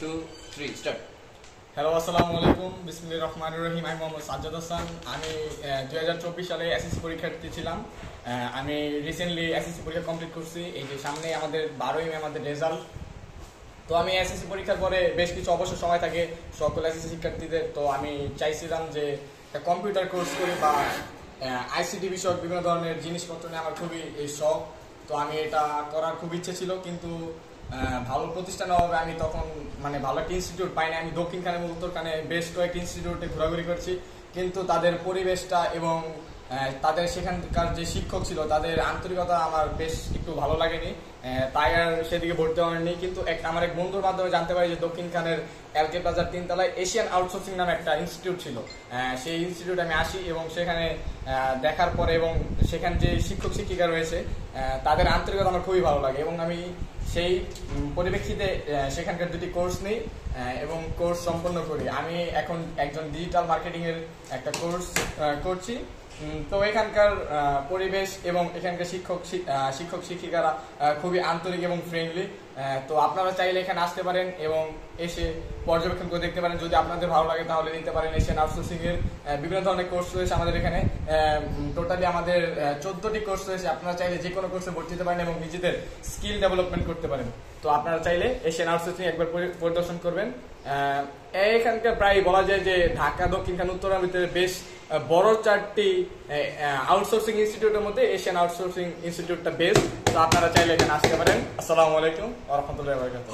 2, 3, start. Hello, আসসালামু আলাইকুম। বিসমিল্লাহির রহমানির রহিম। আমি মোহাম্মদ সাজ্জাদ হাসান। আমি 2024 সালে এসএসসি পরীক্ষার্থী ছিলাম। আমি রিসেন্টলি এসএসসি পরীক্ষা কমপ্লিট করছি। এই যে সামনে আমাদের 12ই মে আমাদের রেজাল্ট। তো আমি এসএসসি পরীক্ষার পরে বেশ কিছু অবসর সময় থাকে সকল এসএসসি শিক্ষার্থীদের। তো আমি চাইছিলাম যে একটা কম্পিউটার কোর্স করি বা আইসিটি বিষয়ক বিভিন্ন ধরনের জিনিসপত্র নিয়ে আমার খুবই শখ। তো আমি এটা করার খুব ইচ্ছে ছিল, কিন্তু ভালো প্রতিষ্ঠান অভাবে আমি তখন ভালো একটা ইনস্টিটিউট পাইনি। আমি দক্ষিণখানে এবং উত্তরখানে বেশ কয়েকটি ইনস্টিটিউটে ঘোরাঘুরি করেছি, কিন্তু তাদের পরিবেশটা এবং তাদের সেখানকার যে শিক্ষক ছিল তাদের আন্তরিকতা আমার বেশ একটু ভালো লাগেনি, তাই আর সেদিকে ভর্তি হয়নি। কিন্তু আমার এক বন্ধুর মাধ্যমে জানতে পারি যে দক্ষিণখানের এলকে প্লাজার 3 তলায় এশিয়ান আউটসোর্সিং নামে একটা ইনস্টিটিউট ছিল। সেই ইনস্টিটিউটে আমি আসি এবং সেখানে দেখার পরে এবং সেখানে যে শিক্ষক শিক্ষিকা রয়েছে তাদের আন্তরিকতা আমার খুবই ভালো লাগে এবং আমি সেই পরিপ্রেক্ষিতে সেখানকার দুটি কোর্স নিই এবং কোর্স সম্পন্ন করি। আমি এখন একজন ডিজিটাল মার্কেটিং এর একটা কোর্স করছি। তো এখানকার পরিবেশ এবং এখানকার শিক্ষক শিক্ষিকারা খুবই আন্তরিক এবং ফ্রেন্ডলি। তো আপনারা চাইলে এখানে আসতে পারেন এবং এসে পর্যবেক্ষণ করে দেখতে পারেন। যদি আপনাদের ভালো লাগে তাহলে নিতে পারেন। এশিয়ান আউটসোর্সিং এর বিভিন্ন ধরনের কোর্স রয়েছে আমাদের এখানে। টোটালি আমাদের 14টি কোর্স রয়েছে। আপনারা চাইলে যে কোনো কোর্সে ভর্তি হতে পারেন এবং নিজেদের স্কিল ডেভেলপমেন্ট করতে পারেন। তো আপনারা চাইলে এশিয়ান আউটসোর্সিং একবার পরিদর্শন করবেন। এখানকার প্রায় বলা যায় যে ঢাকা দক্ষিণখান উত্তরের ভিতরে বেশ বড় 4টি আউটসোর্সিং ইনস্টিটিউটের মধ্যে এশিয়ান আউটসোর্সিং ইনস্টিটিউটটা বেস্ট। তো আপনারা চাইলে এখানে আসতে পারেন। আসসালামু আলাইকুম ওয়া রাহমাতুল্লাহি ওয়া বারাকাতুহু।